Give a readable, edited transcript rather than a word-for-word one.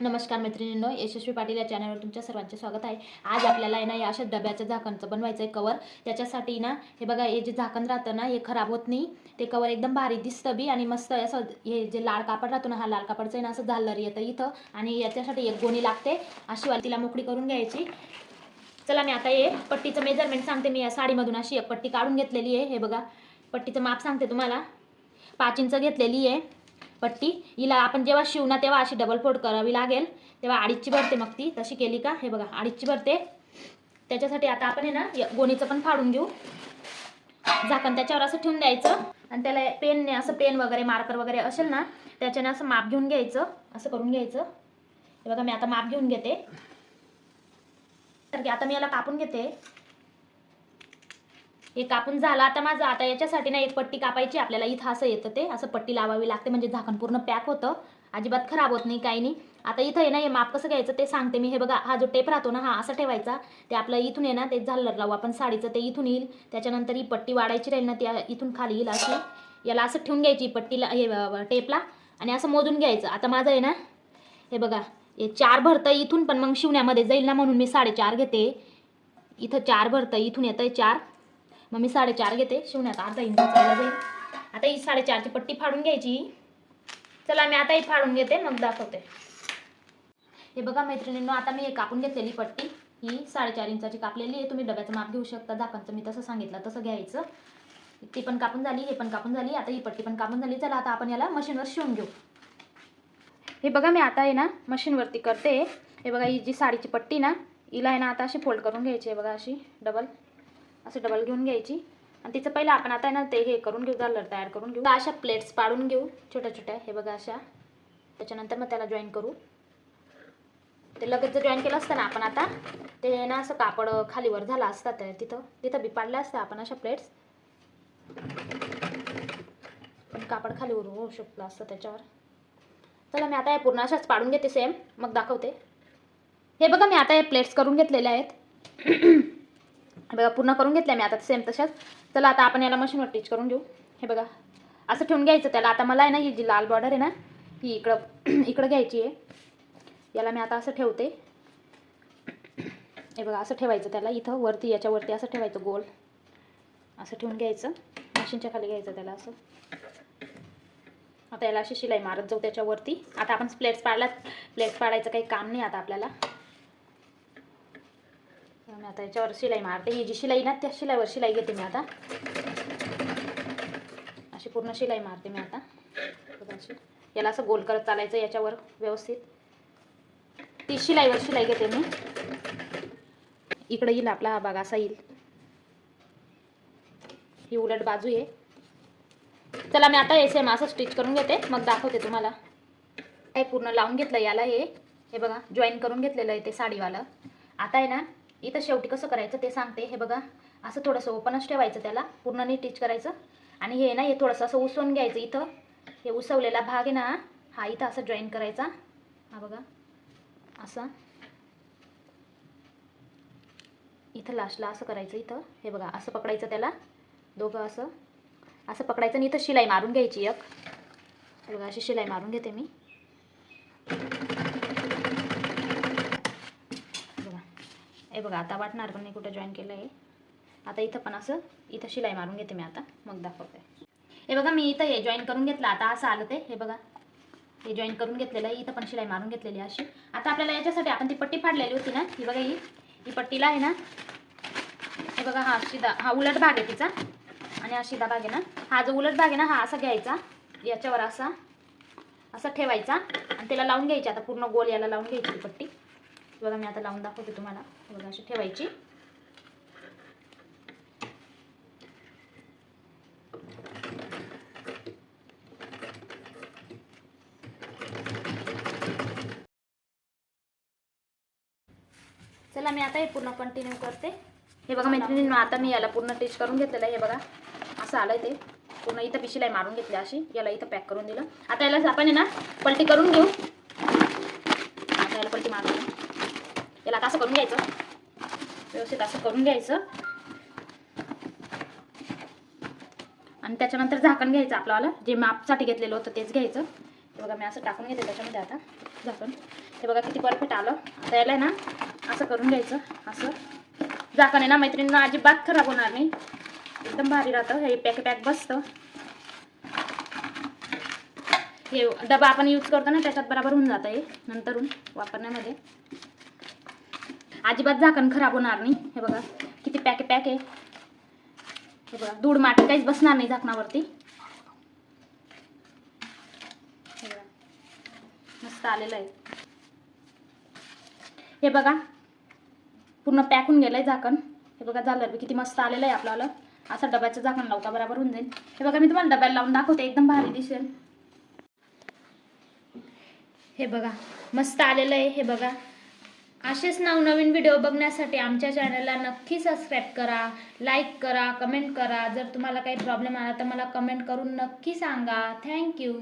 नमस्कार मैत्रिणींनो, यशस्वी पाटील या चॅनलवर तुमच्या सर्वांचे स्वागत आहे. आज आपल्याला आहे ना या अशा डब्याचं झाकणचं बनवायचं आहे कवर. त्याच्यासाठी ना हे बघा, हे जे झाकण राहतं ना हे खराब होत नाही. ते कवर एकदम भारी दिसतं बी आणि मस्त असं हे जे लाल कापड राहतो ना, हा लाल कापडचं आहे ना असं झालर येतं इथं. आणि याच्यासाठी एक गोणी लागते, अशी वाली तिला मोकळी करून घ्यायची. चला मी आता हे पट्टीचं मेजरमेंट सांगते. मी या साडीमधून अशी एक पट्टी काढून घेतलेली आहे. हे बघा, पट्टीचं माप सांगते तुम्हाला. 5 इंच घेतलेली आहे पट्टी. हिला आपण जेव्हा शिवू ना तेव्हा अशी डबल फोल्ड करावी लागेल, तेव्हा 2.5ची भरते. मग ती तशी केली का हे बघा 2.5ची भरते. त्याच्यासाठी आता आपण आहे ना गोणीचं पण फाडून घेऊ. झाकण त्याच्यावर असं ठेवून द्यायचं आणि त्याला पेनने असं, पेन वगैरे मार्कर वगैरे असेल ना त्याच्याने असं माप घेऊन घ्यायचं, असं करून घ्यायचं. हे बघा मी आता माप घेऊन घेते. तर आता मी याला कापून घेते. हे कापून झालं आता माझं. आता याच्यासाठी ना एक पट्टी कापायची आपल्याला. इथं असं येतं, ते असं पट्टी लावावी लागते म्हणजे झाकण पूर्ण पॅक होतं, अजिबात खराब होत नाही, काही नाही. आता इथं आहे ना हे माप कसं घ्यायचं ते सांगते मी. हे बघा, हा जो टेप राहतो ना हा असा ठेवायचा. ते आपलं इथून आहे ना ते झालर लावू आपण साडीचं, ते इथून येईल. त्याच्यानंतर ही पट्टी वाढायची राहील ना ती इथून खाली येईल अशी. याला असं ठेवून घ्यायची पट्टीला, हे टेपला, आणि असं मोजून घ्यायचं. आता माझं आहे ना हे बघा, हे 4 भरतं इथून, पण मग शिवण्यामध्ये जाईल ना म्हणून मी 4.5 घेते. इथं 4 भरतं, इथून येतंय 4, मग मी 4.5 घेते. शिवण्यात अर्धा इंच चालला जाईल. आता ही 4.5ची पट्टी फाडून घ्यायची. चला मी आता ही फाडून घेते, मग दाखवते. हे बघा मैत्रिणींनो, आता मी हे कापून घेतलेली पट्टी ही 4.5 इंचाची कापलेली आहे. तुम्ही डब्याचं माप घेऊ शकता. झाकणचं मी तसं सांगितलं तसं घ्यायचं. ती पण कापून झाली, हे पण कापून झाली. आता ही पट्टी पण कापून झाली. चला आता आपण याला मशीनवर शिवून घेऊ. हे बघा मी आता आहे ना मशीनवरती करते. हे बघा, ही जी साडीची पट्टी ना हिला आहे ना आता अशी फोल्ड करून घ्यायची. हे बघा अशी डबल, असं डबल घेऊन घ्यायची. आणि तिचं पहिलं आपण आता आहे ना ते हे करून घेऊ, झालर तयार करून घेऊ. अशा प्लेट्स पाडून घेऊ छोट्या छोट्या. हे बघा अशा. त्याच्यानंतर मग त्याला जॉईन करू. ते लगेच जर जॉईन केलं असतं ना आपण, आता ते ना असं कापड खालीवर झालं असतं, तिथं तिथं बी पाडलं असतं आपण अशा प्लेट्स. पण कापड खालीवर होऊ शकलं असतं त्याच्यावर. चला मी आता हे पूर्ण अशाच पाडून घेते सेम, मग दाखवते. हे बघा मी आता हे प्लेट्स करून घेतलेल्या आहेत. बघा पूर्ण करून घेतल्या मी आता सेम तशाच. चला आता आपण याला मशीनवर टिच करून घेऊ. हे बघा असं ठेवून घ्यायचं त्याला. आता मला आहे ना ही जी लाल बॉर्डर आहे ना ही इकडं घ्यायची आहे. याला मी आता असं ठेवते. हे बघा असं ठेवायचं त्याला इथं वरती, याच्यावरती असं ठेवायचं गोल. असं ठेवून घ्यायचं, मशीनच्या खाली घ्यायचं त्याला असं. आता याला अशी शिलाई मारत जाऊ त्याच्यावरती. आता आपण प्लेट्स पाडायचं काही काम नाही आता आपल्याला. मी आता याच्यावर शिलाई मारते. ही जी शिलाई ना त्या शिलाईवर शिलाई घेते मी आता. अशी पूर्ण शिलाई मारते मी आता. अशी याला असं गोल करत चालायचं याच्यावर व्यवस्थित. ती शिलाईवर शिलाई घेते मी. इकडे येईल आपला हा भाग असा येईल. ही उलट बाजू आहे. चला मी आता हे सेम असं स्टिच करून घेते, मग दाखवते तुम्हाला. हे पूर्ण लावून घेतलं याला. हे बघा जॉईन करून घेतलेलं आहे ते साडीवालं. आता आहे ना इथं शेवटी कसं करायचं ते सांगते. हे बघा असं थोडंसं ओपनच ठेवायचं त्याला, पूर्ण नीट टिच करायचं. आणि हे ना हे थोडंसं असं उसवून घ्यायचं. इथं हे उसवलेला भाग आहे ना हा इथं असं जॉईन करायचा. हा बघा असा इथं लास्टला असं करायचं. इथं हे बघा असं पकडायचं त्याला, दोघं असं असं पकडायचं. आणि इथं शिलाई मारून घ्यायची एक. हे बघा अशी शिलाई मारून घेते मी. बघा हे बघा आता वाटणार पण नाही कुठं जॉईन केलं आहे. आता इथं पण असं इथं शिलाई मारून घेते मी आता, मग दाखवते. हे बघा मी इथं हे जॉईन करून घेतलं. आता असं आलं ते. हे बघा हे जॉईन करून घेतलेलं आहे. इथं पण शिलाई मारून घेतलेली अशी. आता आपल्याला याच्यासाठी आपण ती पट्टी फाडलेली होती ना, ही बघा ही पट्टीला आहे ना. हे बघा हा सीधा, हा उलट भाग आहे तिचा आणि हा सीधा भाग आहे ना. हा जो उलट भाग आहे ना हा असा घ्यायचा, याच्यावर असा ठेवायचा आणि त्याला लावून घ्यायची. आता पूर्ण गोल याला लावून घ्यायची ती पट्टी. बघा मी आता लावून दाखवते तुम्हाला. बघा अशी ठेवायची. चला मी आता हे पूर्ण कंटिन्यू करते. हे बघा मैत्रिणींनो, आता मी याला पूर्ण टिच करून घेतलेलं आहे. हे बघा असं आलंय ते पूर्ण. इथं बी शिलाई मारून घेतली अशी. याला इथं पॅक करून दिलं. आता याला आपण आहे ना पलटी करून घेऊ. आता याला पलटी मारून याला आता असं करून घ्यायचं, व्यवस्थित असं करून घ्यायचं. आणि त्याच्यानंतर झाकण घ्यायचं आपल्याला, जे मापसाठी घेतलेलं होतं तेच घ्यायचं. हे बघा मी असं टाकून घेते त्याच्यामध्ये आता झाकण. हे बघा किती परफेक्ट आलं. आता याला ना असं करून घ्यायचं. असं झाकण आहे ना मैत्रिणींना अजिबात खराब होणार नाही, एकदम भारी राहतं. हे पॅक बसतं. हे डबा आपण यूज करतो ना त्याच्यात बरोबर होऊन जातं हे नंतरून वापरण्यामध्ये. अजिबात झाकण खराब होणार नाही. हे बघा किती पॅक आहे. हे बघा धूळ माती काहीच बसणार नाही झाकणावरती. हे बघा मस्त आलेलं आहे. हे बघा पूर्ण पॅक होऊन गेलंय झाकण. हे बघा झालं किती मस्त आलेलं आहे आपल्याला. असं डब्याचं झाकण लावता बरोबर होऊन जाईल. हे बघा मी तुम्हाला डब्याला लावून दाखवते, एकदम भारी दिसेल. हे बघा मस्त आलेलं आहे. हे बघा असेच नवनवीन व्हिडिओ बघण्यासाठी आमच्या चॅनलला नक्की सबस्क्राईब करा, लाईक करा, कमेंट करा. जर तुम्हाला काही प्रॉब्लेम आला तर मला कमेंट करून नक्की सांगा. थँक्यू.